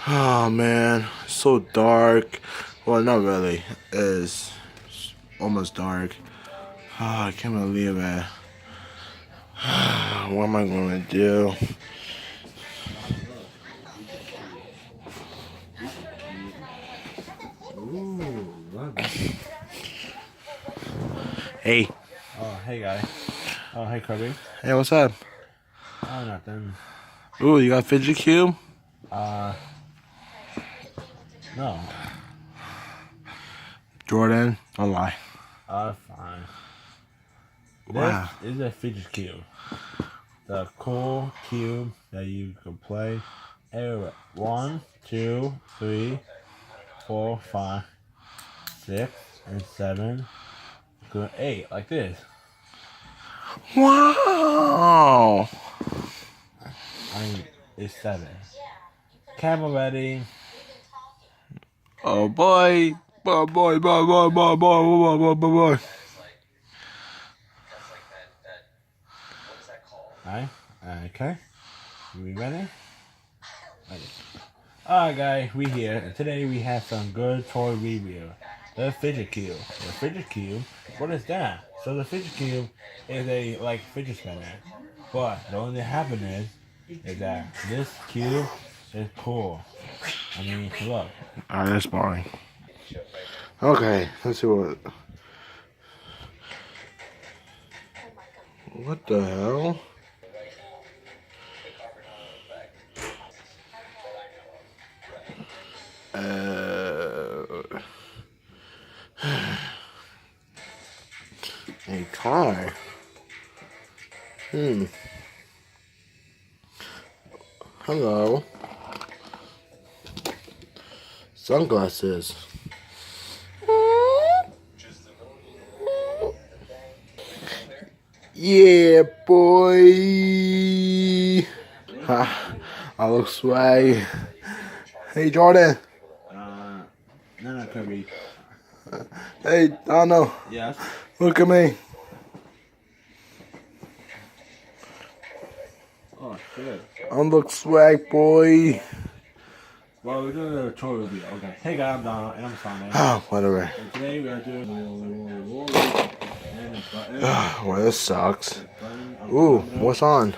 Oh man, it's so dark. Well, not really. It's almost dark. Oh, I can't believe it. What am I gonna do? Ooh, love it. Hey. Oh, hey, guy. Oh, hey, Kirby. Hey, what's up? Oh, nothing. Ooh, you got Fidget Cube? No. Jordan, don't lie. Fine. Wow. This is a Fidget Cube. The cool cube that you can play. Anyway, 1, 2, 3, 4, 5, 6, and 7. Good 8, like this. Wow. I mean, it's 7. Camera ready. Oh boy. Boy, boy, boy, boy, boy, boy, boy, boy, boy, boy. Alright, okay. We ready? Ready. Alright guys, we here, and today we have some good toy review. The Fidget Cube. The Fidget Cube, what is that? So the Fidget Cube is a, like, fidget spinner. But the only thing happening is that this cube is cool. I mean, look. Alright, that's boring. Okay, let's see what. What the hell? A car. Hello. Sunglasses. Yeah, boy. Ha, I look swag. Hey, Jordan. No, Kirby. Hey, Donald. Yes? Look at me. Oh, shit. I look swag, boy. Well, we're doing a toy review. Okay. Hey guys, I'm Donald, and I'm Sonic. Oh, whatever. And today we are doing Well, this sucks. Ooh, what's on?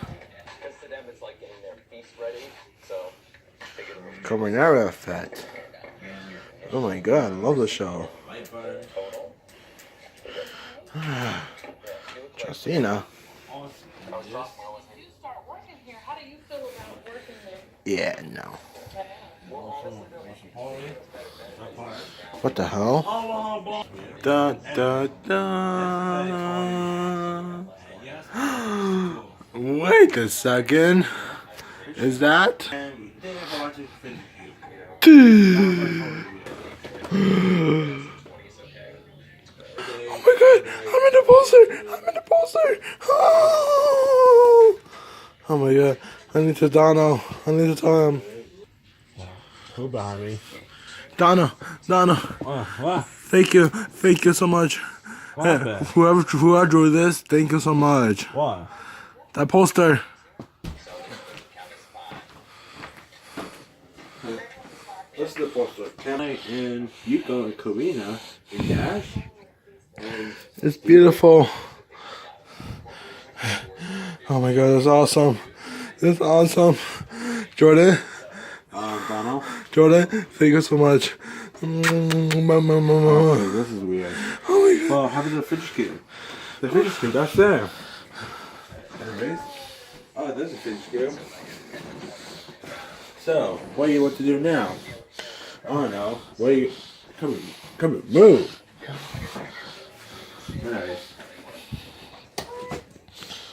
Carbonara effect. Oh my god, I love the show. Justina. Yeah, no. What the hell? Da da da. Wait a second. Is that? Oh my god, I'm in the poster! I'm in the poster! Oh my god, I need to Dono. I need to tell him. Who behind me? Dono. What? Thank you so much. What? Whoever drew this, thank you so much. What? That poster. This is the poster. Kenny and Yuko and Karina and Dash. It's beautiful. Oh my god, that's awesome. That's awesome. Jordan. Donald. Jordan, thank you so much. Oh, this is weird. Oh my god. Well, how about the Fidget Cube? The Fidget Cube, that's there. Anyways. Oh, there's a Fidget Cube. So, what do you want to do now? I don't know. What do you... Come here, move! Nice.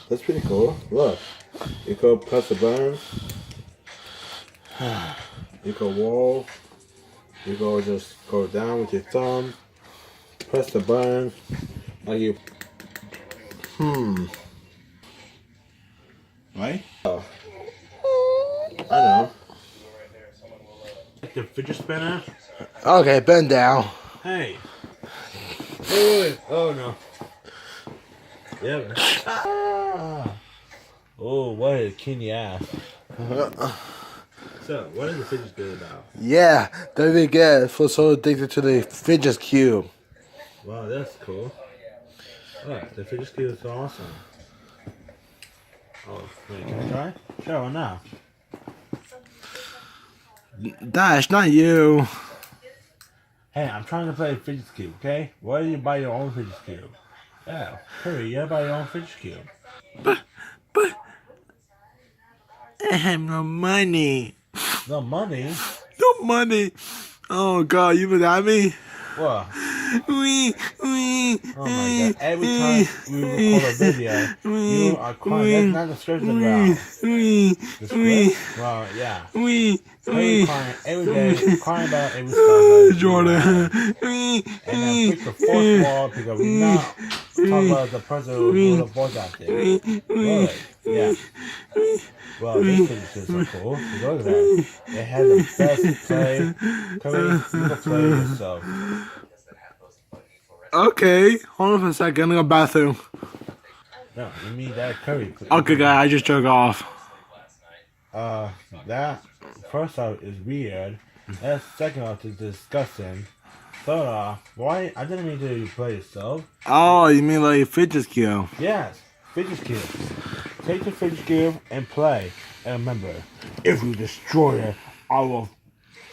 That's pretty cool. Look. You go press the button. You go wall. You go just go down with your thumb. Press the button. Like you... Right? Oh. I know. Like the fidget spinner? Okay, bend down. Hey. Wait. Oh no. Yeah, man. Oh, what a kinky ass. So, what is the fidget cube about? Yeah, there they get for so addicted to the Fidget Cube. Wow, that's cool. Oh, the fidget cube is awesome. Oh, wait, can I try? Sure, why not? Dash, not you. Hey, I'm trying to play fidget cube, okay? Why do you buy your own fidget cube? Yeah, Kirby, you gotta buy your own fidget cube. But I have no money. No money? No money. Oh God, you been at me? What? Oh Oh my god, every time we record a video, you are crying. That's not the script around. The script? Well, yeah. Kirby crying every day, crying about every stuff. Jordan. And then break the fourth wall because we not talk about the person who the voice acting. Really? Yeah. Well, this thing is so cool. Look at that. It has the best play. Kirby, you can play yourself. Okay, hold on for a second. I'm gonna go bathroom. No, you mean that Kirby. Okay, guy, I just jerk off. That first off is weird. That second off is disgusting. Third off, why? I didn't mean to play yourself. Oh, you mean like Fidget Cube? Yes, fidget cube. Take the fidget cube and play. And remember, if you destroy it, I will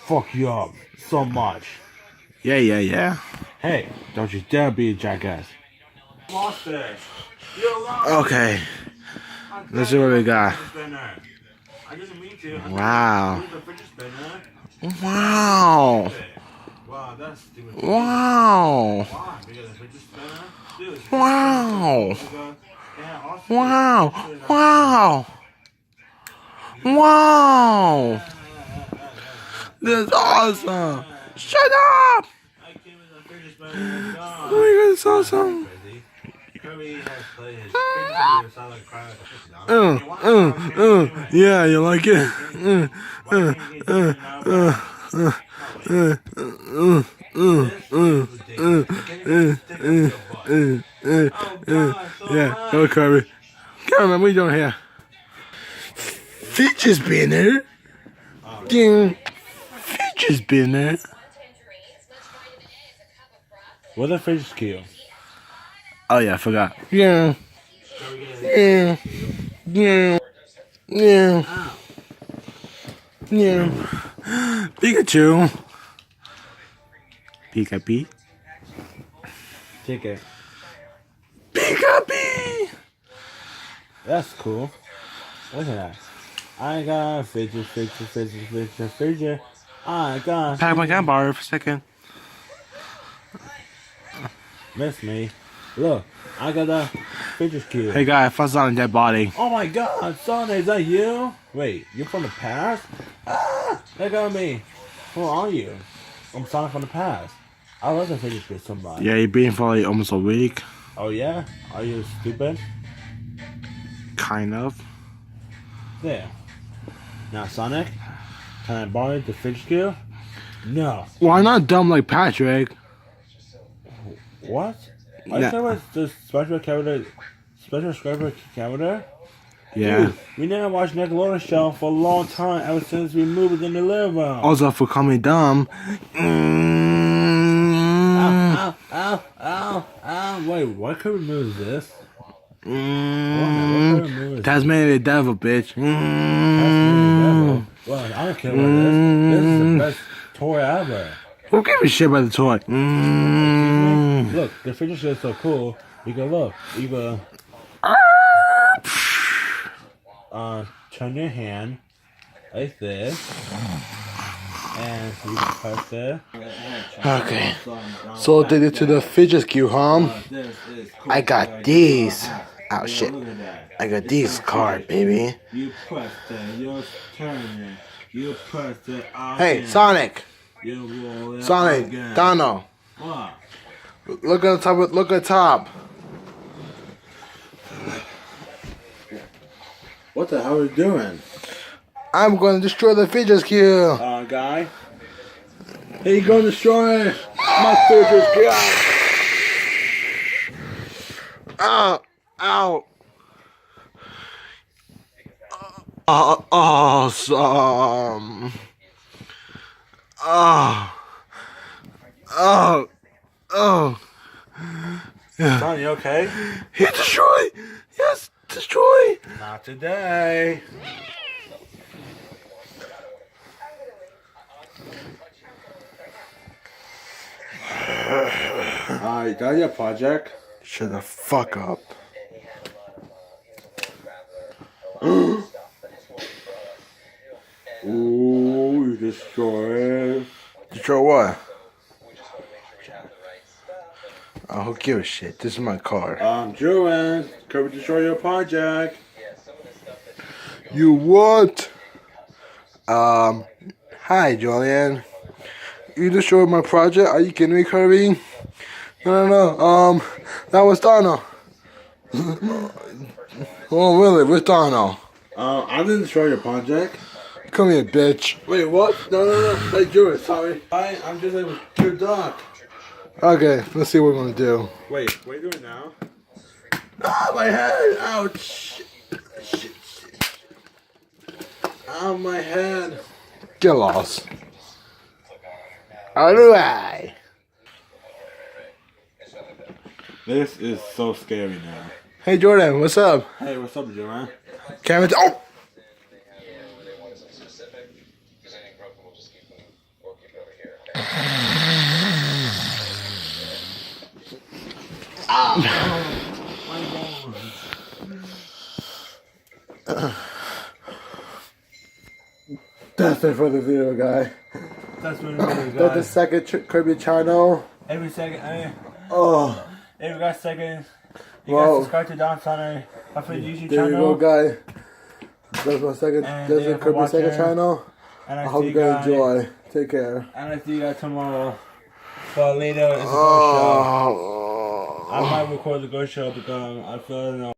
fuck you up so much. Yeah. Hey, don't you dare be a jackass. Lost it. You lost Okay, it. let's see what we got. I didn't mean to. Wow. Wow, that's stupid. Wow. Why? Because the fidget spinner? Dude, Wow. yeah, Wow. Wow. This is awesome. Shut up. I came in the fidget spinner. Oh my God, it's awesome. Kirby has played his fidget spinner like crying. Yeah, you like it? Yeah, go Kirby. Cameron, what are you doing here? Fidget spinner. Ding. Fidget spinner. What's a fidget cube? Oh yeah, I forgot. Yeah. Pikachu. Pika-Pee. Take it. Pika-Pee. That's cool. Look at that. I got a fidget. I got. Pac-Man, can I borrow it for a second? Miss me. Look, I got a fidget cube. Hey guy, I found something in dead body. Oh my god, son, is that you? Wait, you're from the past? Ah, look at me. Who are you? I'm Sonic from the past. I love the fidget cube so much. Yeah, you've been for like almost a week. Oh yeah? Are you stupid? Kind of. There. Now, Sonic, can I borrow the fidget cube? No. Why not dumb like Patrick? What? I Yeah. thought it was the special subscriber character? Yeah. Dude, we never watched Nickelodeon show for a long time ever since we moved in the living room. Also, for calling me dumb. Ow. Wait, what kind of move is this? What kind of move is Tasmania the devil, bitch. Well, I don't care about this. This is the best toy ever. Who gave a shit about the toy? Look, the fidget cube is so cool. You can look. You can turn your hand like this, and you can press it. Okay. So did it to the Fidget Cube, huh? I got these. Oh shit. I got these card, baby. You press it. You turn it. You press it. Hey, Sonic. You Sonic. Donald. What? Look at the top. Look at the top. What the hell are you doing? I'm going to destroy the Fidget Cube. Guy? Hey, you gonna destroy my Fidget Cube? Ow. Ow. Awesome. Oh. Oh. Oh. Yeah. Son, you okay? Hit destroy. Yes, destroy. Not today. Alright, got your project? Shut the fuck up. Ooh, you destroyed. Destroy what? I don't give a shit. This is my car. I'm Julian. Kirby destroy your project. You what? Hi, Julian. You destroyed my project? Are you kidding me, Kirby? No. That was Donald. Oh, really? Where's Donald? I didn't destroy your project. Come here, bitch. Wait, what? No. Hey, Julian, sorry. I'm just like your dog. Okay, let's see what we're gonna do. Wait, what are you doing now? Ah, my head! Ouch! Shit. Ow, my head. Get lost. Alright. This is so scary now. Hey, Jordan, what's up? Hey, what's up, Julian? Camera. Oh! That's it for the video, guy. That's what it is, That's the guys. second Kirby channel. Every second, Oh, every guys second, you Wow. guys subscribe to Don Sonner, my friend YouTube there you channel. go, guy. That's my second. And That's yeah, the for Kirby second watching. channel. And I hope you guys enjoy. Take care. And I see you guys tomorrow. For later, it's a ghost show. Oh. I might record the ghost show because I feel